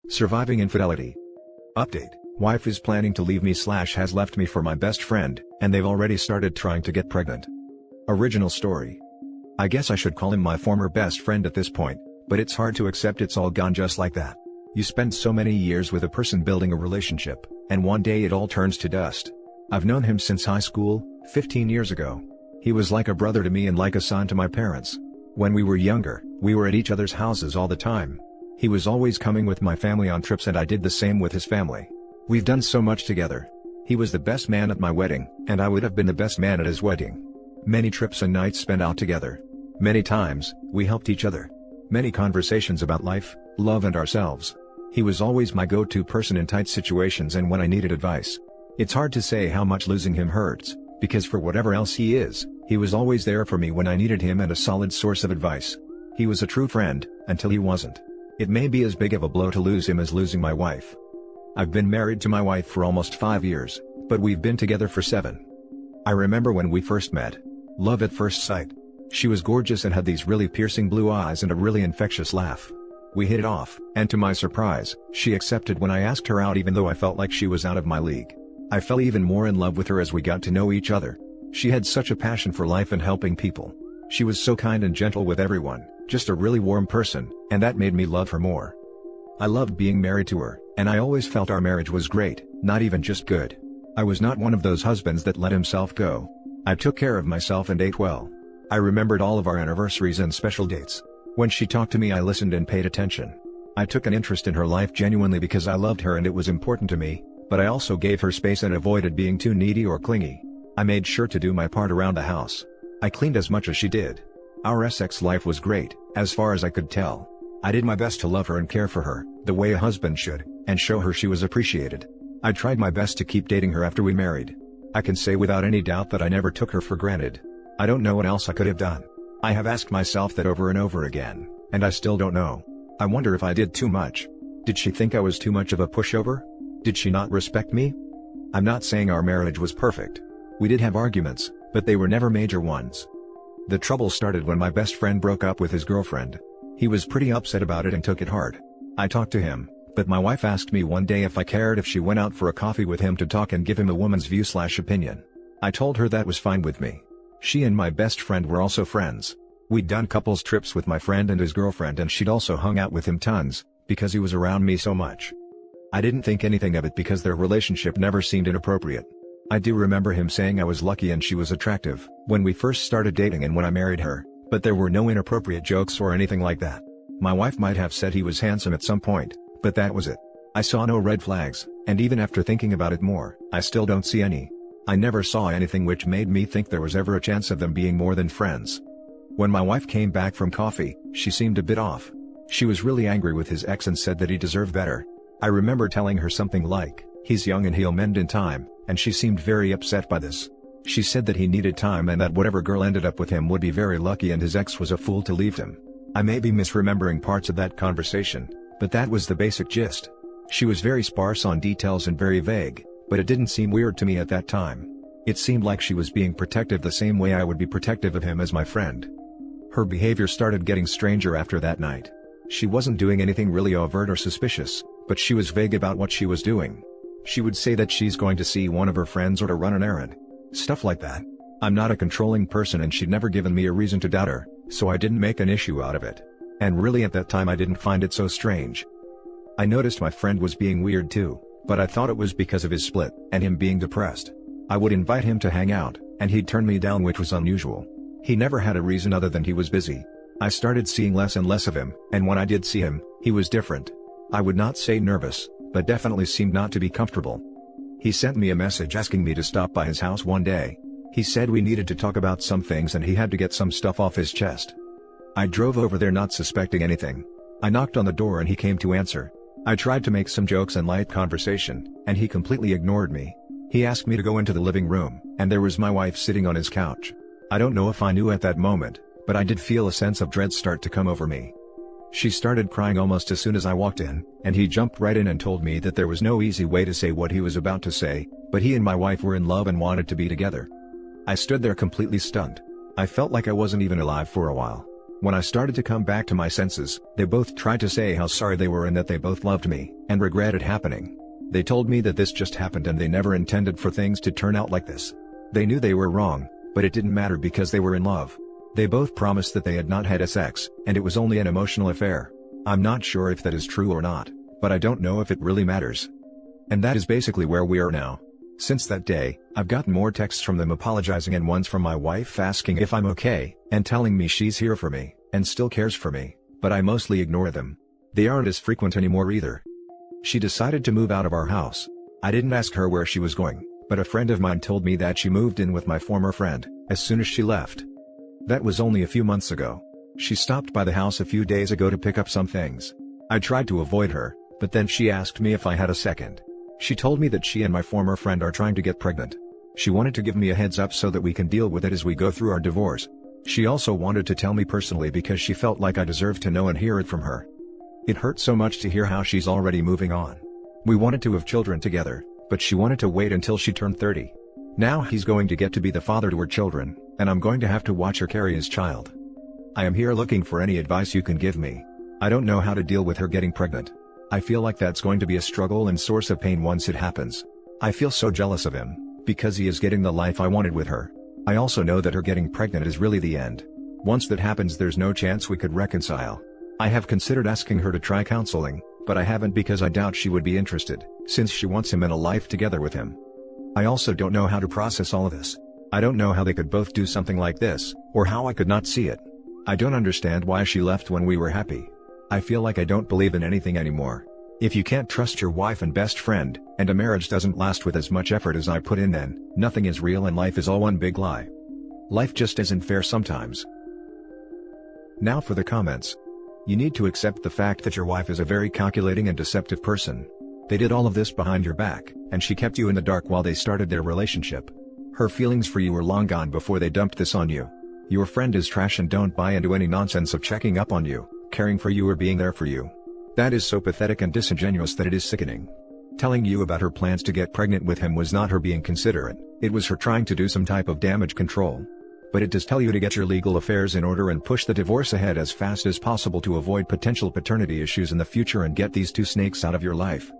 Surviving infidelity. Update. Wife is planning to leave me / has left me for my best friend, and they've already started trying to get pregnant. Original story. I guess I should call him my former best friend at this point, but it's hard to accept it's all gone just like that. You spend so many years with a person building a relationship, and one day it all turns to dust. I've known him since high school, 15 years ago. He was like a brother to me and like a son to my parents. When we were younger, we were at each other's houses all the time. He was always coming with my family on trips and I did the same with his family. We've done so much together. He was the best man at my wedding, and I would have been the best man at his wedding. Many trips and nights spent out together. Many times, we helped each other. Many conversations about life, love and ourselves. He was always my go-to person in tight situations and when I needed advice. It's hard to say how much losing him hurts, because for whatever else he is, he was always there for me when I needed him and a solid source of advice. He was a true friend, until he wasn't. It may be as big of a blow to lose him as losing my wife. I've been married to my wife for almost 5 years, but we've been together for 7. I remember when we first met. Love at first sight. She was gorgeous and had these really piercing blue eyes and a really infectious laugh. We hit it off, and to my surprise, she accepted when I asked her out even though I felt like she was out of my league. I fell even more in love with her as we got to know each other. She had such a passion for life and helping people. She was so kind and gentle with everyone, just a really warm person, and that made me love her more. I loved being married to her, and I always felt our marriage was great, not even just good. I was not one of those husbands that let himself go. I took care of myself and ate well. I remembered all of our anniversaries and special dates. When she talked to me I listened and paid attention. I took an interest in her life genuinely because I loved her and it was important to me, but I also gave her space and avoided being too needy or clingy. I made sure to do my part around the house. I cleaned as much as she did. Our sex life was great, as far as I could tell. I did my best to love her and care for her, the way a husband should, and show her she was appreciated. I tried my best to keep dating her after we married. I can say without any doubt that I never took her for granted. I don't know what else I could have done. I have asked myself that over and over again, and I still don't know. I wonder if I did too much. Did she think I was too much of a pushover? Did she not respect me? I'm not saying our marriage was perfect. We did have arguments, but they were never major ones. The trouble started when my best friend broke up with his girlfriend. He was pretty upset about it and took it hard. I talked to him, but my wife asked me one day if I cared if she went out for a coffee with him to talk and give him a woman's view / opinion. I told her that was fine with me. She and my best friend were also friends. We'd done couples trips with my friend and his girlfriend and she'd also hung out with him tons, because he was around me so much. I didn't think anything of it because their relationship never seemed inappropriate. I do remember him saying I was lucky and she was attractive, when we first started dating and when I married her, but there were no inappropriate jokes or anything like that. My wife might have said he was handsome at some point, but that was it. I saw no red flags, and even after thinking about it more, I still don't see any. I never saw anything which made me think there was ever a chance of them being more than friends. When my wife came back from coffee, she seemed a bit off. She was really angry with his ex and said that he deserved better. I remember telling her something like, "He's young and he'll mend in time," and she seemed very upset by this. She said that he needed time and that whatever girl ended up with him would be very lucky and his ex was a fool to leave him. I may be misremembering parts of that conversation, but that was the basic gist. She was very sparse on details and very vague, but it didn't seem weird to me at that time. It seemed like she was being protective the same way I would be protective of him as my friend. Her behavior started getting stranger after that night. She wasn't doing anything really overt or suspicious, but she was vague about what she was doing. She would say that she's going to see one of her friends or to run an errand. Stuff like that. I'm not a controlling person and she'd never given me a reason to doubt her, so I didn't make an issue out of it. And really at that time I didn't find it so strange. I noticed my friend was being weird too, but I thought it was because of his split, and him being depressed. I would invite him to hang out, and he'd turn me down, which was unusual. He never had a reason other than he was busy. I started seeing less and less of him, and when I did see him, he was different. I would not say nervous, but definitely seemed not to be comfortable. He sent me a message asking me to stop by his house one day. He said we needed to talk about some things and he had to get some stuff off his chest. I drove over there not suspecting anything. I knocked on the door and he came to answer. I tried to make some jokes and light conversation, and he completely ignored me. He asked me to go into the living room, and there was my wife sitting on his couch. I don't know if I knew at that moment, but I did feel a sense of dread start to come over me. She started crying almost as soon as I walked in, and he jumped right in and told me that there was no easy way to say what he was about to say, but he and my wife were in love and wanted to be together. I stood there completely stunned. I felt like I wasn't even alive for a while. When I started to come back to my senses, they both tried to say how sorry they were and that they both loved me, and regretted happening. They told me that this just happened and they never intended for things to turn out like this. They knew they were wrong, but it didn't matter because they were in love. They both promised that they had not had sex, and it was only an emotional affair. I'm not sure if that is true or not, but I don't know if it really matters. And that is basically where we are now. Since that day, I've gotten more texts from them apologizing and ones from my wife asking if I'm okay, and telling me she's here for me, and still cares for me, but I mostly ignore them. They aren't as frequent anymore either. She decided to move out of our house. I didn't ask her where she was going, but a friend of mine told me that she moved in with my former friend, as soon as she left. That was only a few months ago. She stopped by the house a few days ago to pick up some things. I tried to avoid her, but then she asked me if I had a second. She told me that she and my former friend are trying to get pregnant. She wanted to give me a heads up so that we can deal with it as we go through our divorce. She also wanted to tell me personally because she felt like I deserved to know and hear it from her. It hurt so much to hear how she's already moving on. We wanted to have children together, but she wanted to wait until she turned 30. Now he's going to get to be the father to her children, and I'm going to have to watch her carry his child. I am here looking for any advice you can give me. I don't know how to deal with her getting pregnant. I feel like that's going to be a struggle and source of pain once it happens. I feel so jealous of him, because he is getting the life I wanted with her. I also know that her getting pregnant is really the end. Once that happens, there's no chance we could reconcile. I have considered asking her to try counseling, but I haven't because I doubt she would be interested, since she wants him in a life together with him. I also don't know how to process all of this. I don't know how they could both do something like this, or how I could not see it. I don't understand why she left when we were happy. I feel like I don't believe in anything anymore. If you can't trust your wife and best friend, and a marriage doesn't last with as much effort as I put in, then nothing is real and life is all one big lie. Life just isn't fair sometimes. Now for the comments. You need to accept the fact that your wife is a very calculating and deceptive person. They did all of this behind your back, and she kept you in the dark while they started their relationship. Her feelings for you were long gone before they dumped this on you. Your friend is trash and don't buy into any nonsense of checking up on you, caring for you or being there for you. That is so pathetic and disingenuous that it is sickening. Telling you about her plans to get pregnant with him was not her being considerate, it was her trying to do some type of damage control. But it does tell you to get your legal affairs in order and push the divorce ahead as fast as possible to avoid potential paternity issues in the future and get these two snakes out of your life.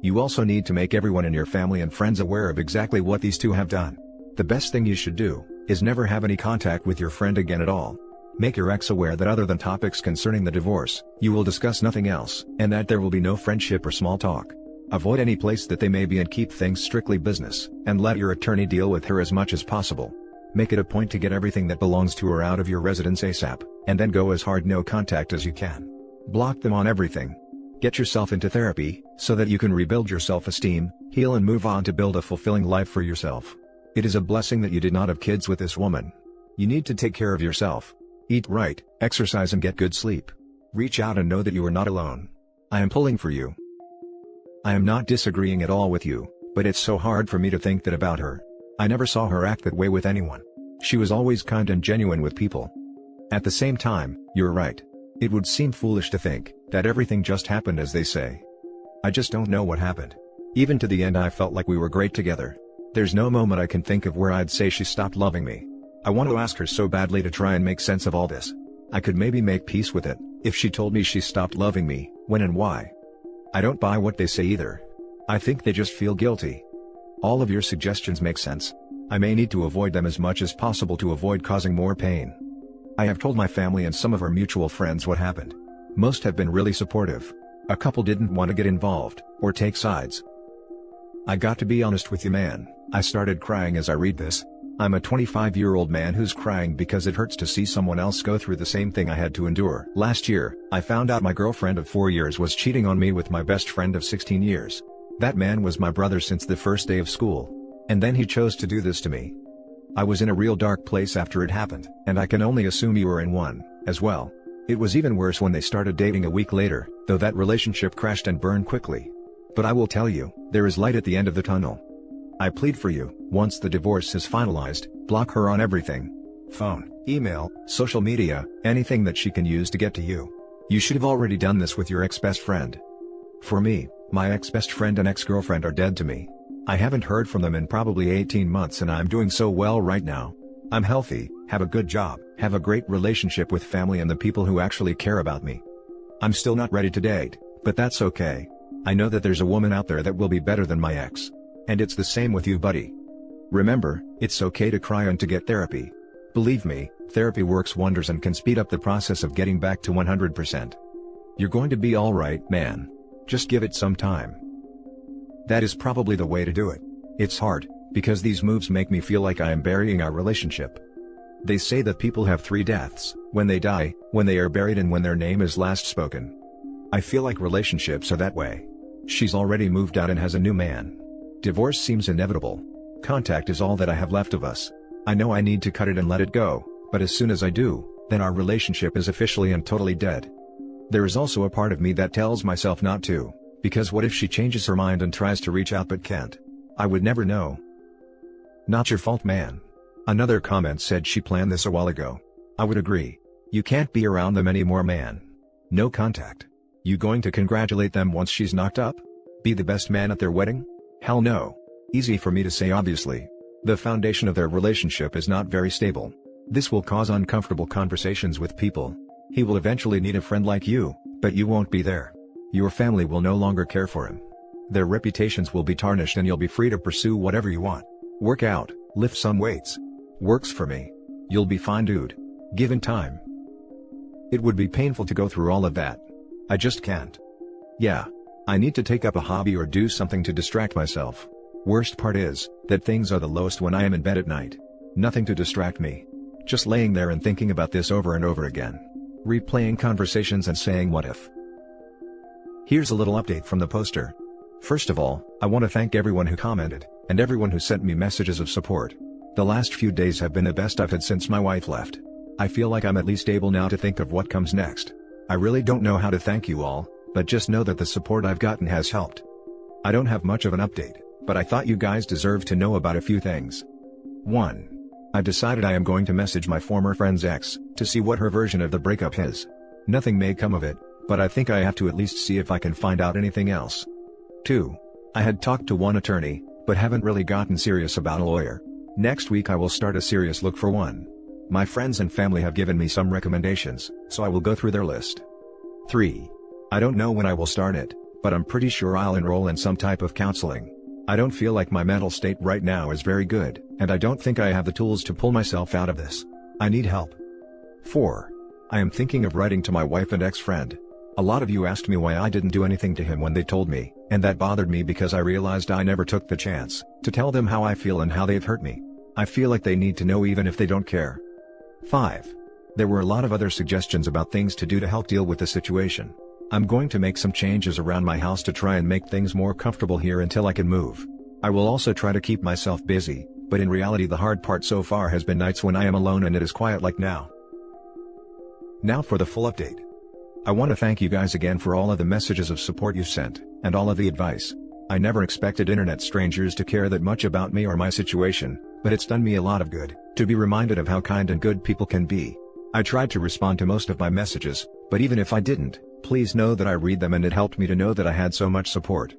You also need to make everyone in your family and friends aware of exactly what these two have done. The best thing you should do is never have any contact with your friend again at all. Make your ex aware that other than topics concerning the divorce, you will discuss nothing else, and that there will be no friendship or small talk. Avoid any place that they may be and keep things strictly business, and let your attorney deal with her as much as possible. Make it a point to get everything that belongs to her out of your residence ASAP, and then go as hard no contact as you can. Block them on everything. Get yourself into therapy, so that you can rebuild your self-esteem, heal and move on to build a fulfilling life for yourself. It is a blessing that you did not have kids with this woman. You need to take care of yourself. Eat right, exercise and get good sleep. Reach out and know that you are not alone. I am pulling for you. I am not disagreeing at all with you, but it's so hard for me to think that about her. I never saw her act that way with anyone. She was always kind and genuine with people. At the same time, you're right. It would seem foolish to think that everything just happened as they say. I just don't know what happened. Even to the end I felt like we were great together. There's no moment I can think of where I'd say she stopped loving me. I want to ask her so badly to try and make sense of all this. I could maybe make peace with it, if she told me she stopped loving me, when and why. I don't buy what they say either. I think they just feel guilty. All of your suggestions make sense. I may need to avoid them as much as possible to avoid causing more pain. I have told my family and some of our mutual friends what happened. Most have been really supportive. A couple didn't want to get involved, or take sides. I got to be honest with you, man, I started crying as I read this. I'm a 25-year-old man who's crying because it hurts to see someone else go through the same thing I had to endure. Last year, I found out my girlfriend of 4 years was cheating on me with my best friend of 16 years. That man was my brother since the first day of school. And then he chose to do this to me. I was in a real dark place after it happened, and I can only assume you were in one, as well. It was even worse when they started dating a week later, though that relationship crashed and burned quickly. But I will tell you, there is light at the end of the tunnel. I plead for you, once the divorce is finalized, block her on everything. Phone, email, social media, anything that she can use to get to you. You should have already done this with your ex-best friend. For me, my ex-best friend and ex-girlfriend are dead to me. I haven't heard from them in probably 18 months and I'm doing so well right now. I'm healthy, have a good job, have a great relationship with family and the people who actually care about me. I'm still not ready to date, but that's okay. I know that there's a woman out there that will be better than my ex. And it's the same with you, buddy. Remember, it's okay to cry and to get therapy. Believe me, therapy works wonders and can speed up the process of getting back to 100%. You're going to be alright, man. Just give it some time. That is probably the way to do it. It's hard, because these moves make me feel like I am burying our relationship. They say that people have 3 deaths: when they die, when they are buried, and when their name is last spoken. I feel like relationships are that way. She's already moved out and has a new man. Divorce seems inevitable. Contact is all that I have left of us. I know I need to cut it and let it go, but as soon as I do, then our relationship is officially and totally dead. There is also a part of me that tells myself not to, because what if she changes her mind and tries to reach out but can't? I would never know. Not your fault, man. Another comment said she planned this a while ago. I would agree. You can't be around them anymore, man. No contact. You going to congratulate them once she's knocked up? Be the best man at their wedding? Hell no. Easy for me to say, obviously. The foundation of their relationship is not very stable. This will cause uncomfortable conversations with people. He will eventually need a friend like you, but you won't be there. Your family will no longer care for him. Their reputations will be tarnished and you'll be free to pursue whatever you want. Work out, lift some weights. Works for me. You'll be fine, dude. Given time. It would be painful to go through all of that. I just can't. Yeah. I need to take up a hobby or do something to distract myself. Worst part is, that things are the lowest when I am in bed at night. Nothing to distract me. Just laying there and thinking about this over and over again. Replaying conversations and saying what if. Here's a little update from the poster. First of all, I want to thank everyone who commented, and everyone who sent me messages of support. The last few days have been the best I've had since my wife left. I feel like I'm at least able now to think of what comes next. I really don't know how to thank you all, but just know that the support I've gotten has helped. I don't have much of an update, but I thought you guys deserved to know about a few things. 1. I decided I am going to message my former friend's ex, to see what her version of the breakup is. Nothing may come of it, but I think I have to at least see if I can find out anything else. 2. I had talked to one attorney, but haven't really gotten serious about a lawyer. Next week I will start a serious look for one. My friends and family have given me some recommendations, so I will go through their list. 3. I don't know when I will start it, but I'm pretty sure I'll enroll in some type of counseling. I don't feel like my mental state right now is very good, and I don't think I have the tools to pull myself out of this. I need help. 4. I am thinking of writing to my wife and ex-friend. A lot of you asked me why I didn't do anything to him when they told me, and that bothered me because I realized I never took the chance to tell them how I feel and how they've hurt me. I feel like they need to know even if they don't care. 5. There were a lot of other suggestions about things to do to help deal with the situation. I'm going to make some changes around my house to try and make things more comfortable here until I can move. I will also try to keep myself busy, but in reality the hard part so far has been nights when I am alone and it is quiet like now. Now for the full update. I want to thank you guys again for all of the messages of support you sent, and all of the advice. I never expected internet strangers to care that much about me or my situation, but it's done me a lot of good, to be reminded of how kind and good people can be. I tried to respond to most of my messages, but even if I didn't, please know that I read them and it helped me to know that I had so much support.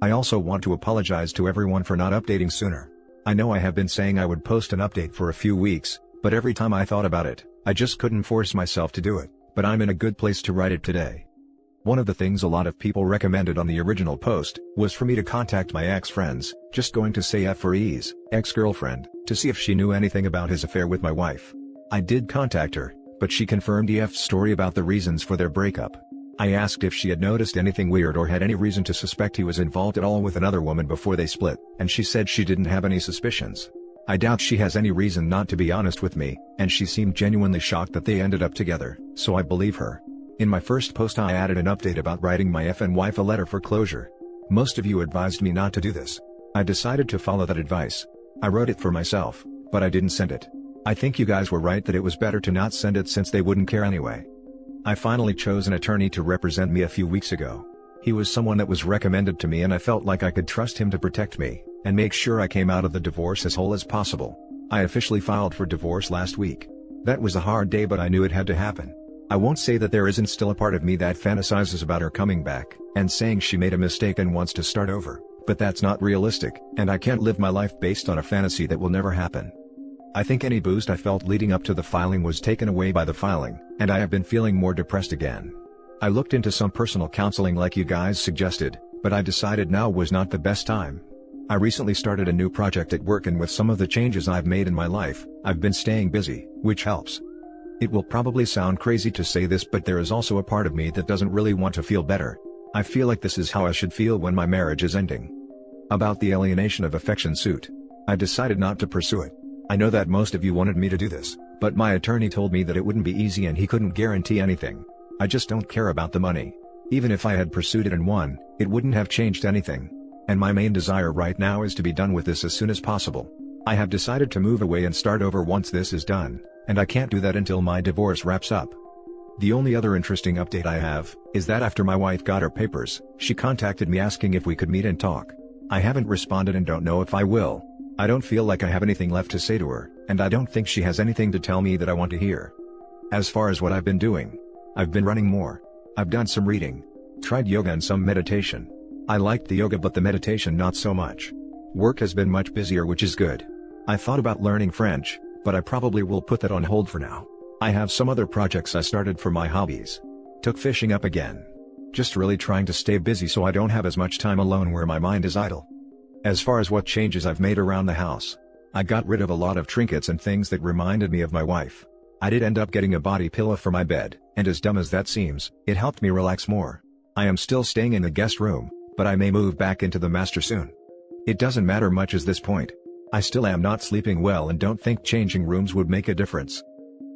I also want to apologize to everyone for not updating sooner. I know I have been saying I would post an update for a few weeks, but every time I thought about it, I just couldn't force myself to do it, but I'm in a good place to write it today. One of the things a lot of people recommended on the original post was for me to contact my ex-friends, just going to say F for ease, ex-girlfriend, to see if she knew anything about his affair with my wife. I did contact her, but she confirmed EF's story about the reasons for their breakup. I asked if she had noticed anything weird or had any reason to suspect he was involved at all with another woman before they split, and she said she didn't have any suspicions. I doubt she has any reason not to be honest with me, and she seemed genuinely shocked that they ended up together, so I believe her. In my first post I added an update about writing my effing wife a letter for closure. Most of you advised me not to do this. I decided to follow that advice. I wrote it for myself, but I didn't send it. I think you guys were right that it was better to not send it since they wouldn't care anyway. I finally chose an attorney to represent me a few weeks ago. He was someone that was recommended to me and I felt like I could trust him to protect me, and make sure I came out of the divorce as whole as possible. I officially filed for divorce last week. That was a hard day, but I knew it had to happen. I won't say that there isn't still a part of me that fantasizes about her coming back, and saying she made a mistake and wants to start over, but that's not realistic, and I can't live my life based on a fantasy that will never happen. I think any boost I felt leading up to the filing was taken away by the filing, and I have been feeling more depressed again. I looked into some personal counseling like you guys suggested, but I decided now was not the best time. I recently started a new project at work, and with some of the changes I've made in my life, I've been staying busy, which helps. It will probably sound crazy to say this, but there is also a part of me that doesn't really want to feel better. I feel like this is how I should feel when my marriage is ending. About the alienation of affection suit. I decided not to pursue it. I know that most of you wanted me to do this, but my attorney told me that it wouldn't be easy and he couldn't guarantee anything. I just don't care about the money. Even if I had pursued it and won, it wouldn't have changed anything. And my main desire right now is to be done with this as soon as possible. I have decided to move away and start over once this is done, and I can't do that until my divorce wraps up. The only other interesting update I have is that after my wife got her papers, she contacted me asking if we could meet and talk. I haven't responded and don't know if I will. I don't feel like I have anything left to say to her, and I don't think she has anything to tell me that I want to hear. As far as what I've been doing, I've been running more. I've done some reading, tried yoga and some meditation. I liked the yoga but the meditation not so much. Work has been much busier, which is good. I thought about learning French, but I probably will put that on hold for now. I have some other projects I started for my hobbies. Took fishing up again. Just really trying to stay busy so I don't have as much time alone where my mind is idle. As far as what changes I've made around the house, I got rid of a lot of trinkets and things that reminded me of my wife. I did end up getting a body pillow for my bed, and as dumb as that seems, it helped me relax more. I am still staying in the guest room, but I may move back into the master soon. It doesn't matter much at this point. I still am not sleeping well and don't think changing rooms would make a difference.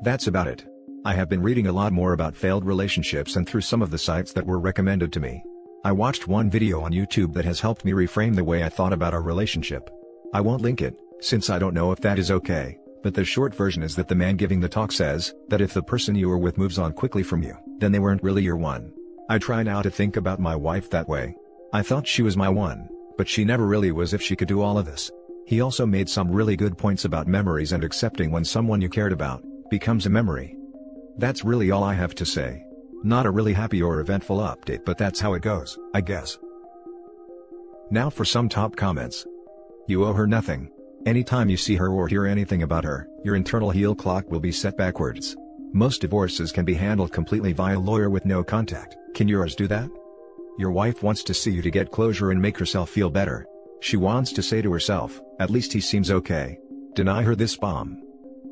That's about it. I have been reading a lot more about failed relationships and through some of the sites that were recommended to me. I watched one video on YouTube that has helped me reframe the way I thought about our relationship. I won't link it, since I don't know if that is okay, but the short version is that the man giving the talk says that if the person you were with moves on quickly from you, then they weren't really your one. I try now to think about my wife that way. I thought she was my one, but she never really was if she could do all of this. He also made some really good points about memories and accepting when someone you cared about becomes a memory. That's really all I have to say. Not a really happy or eventful update, but that's how it goes, I guess. Now for some top comments. You owe her nothing. Anytime you see her or hear anything about her, your internal heel clock will be set backwards. Most divorces can be handled completely via lawyer with no contact. Can yours do that? Your wife wants to see you to get closure and make herself feel better. She wants to say to herself, at least he seems okay. Deny her this bomb.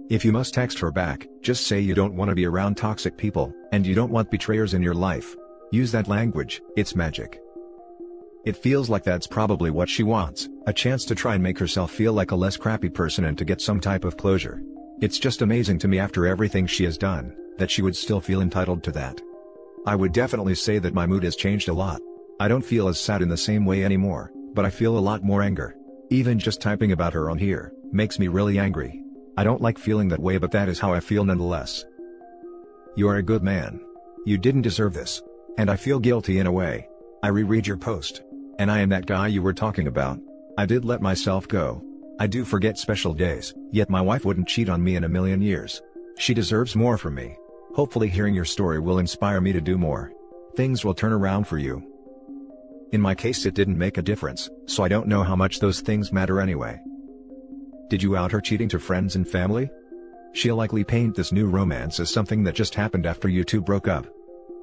If you must text her back, just say you don't want to be around toxic people, and you don't want betrayers in your life. Use that language, it's magic. It feels like that's probably what she wants, a chance to try and make herself feel like a less crappy person and to get some type of closure. It's just amazing to me after everything she has done, that she would still feel entitled to that. I would definitely say that my mood has changed a lot. I don't feel as sad in the same way anymore, but I feel a lot more anger. Even just typing about her on here makes me really angry. I don't like feeling that way, but that is how I feel nonetheless. You are a good man. You didn't deserve this. And I feel guilty in a way. I reread your post. And I am that guy you were talking about. I did let myself go. I do forget special days, yet my wife wouldn't cheat on me in a million years. She deserves more from me. Hopefully hearing your story will inspire me to do more. Things will turn around for you. In my case it didn't make a difference, so I don't know how much those things matter anyway. Did you out her cheating to friends and family? She'll likely paint this new romance as something that just happened after you two broke up.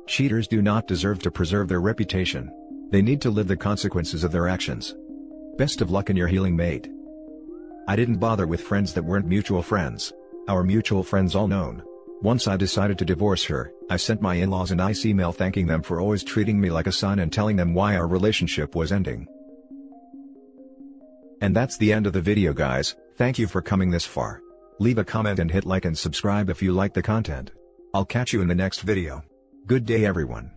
Cheaters do not deserve to preserve their reputation. They need to live the consequences of their actions. Best of luck in your healing, mate. I didn't bother with friends that weren't mutual friends. Our mutual friends all known. Once I decided to divorce her, I sent my in-laws a nice email thanking them for always treating me like a son and telling them why our relationship was ending. And that's the end of the video, guys. Thank you for coming this far. Leave a comment and hit like and subscribe if you like the content. I'll catch you in the next video. Good day everyone.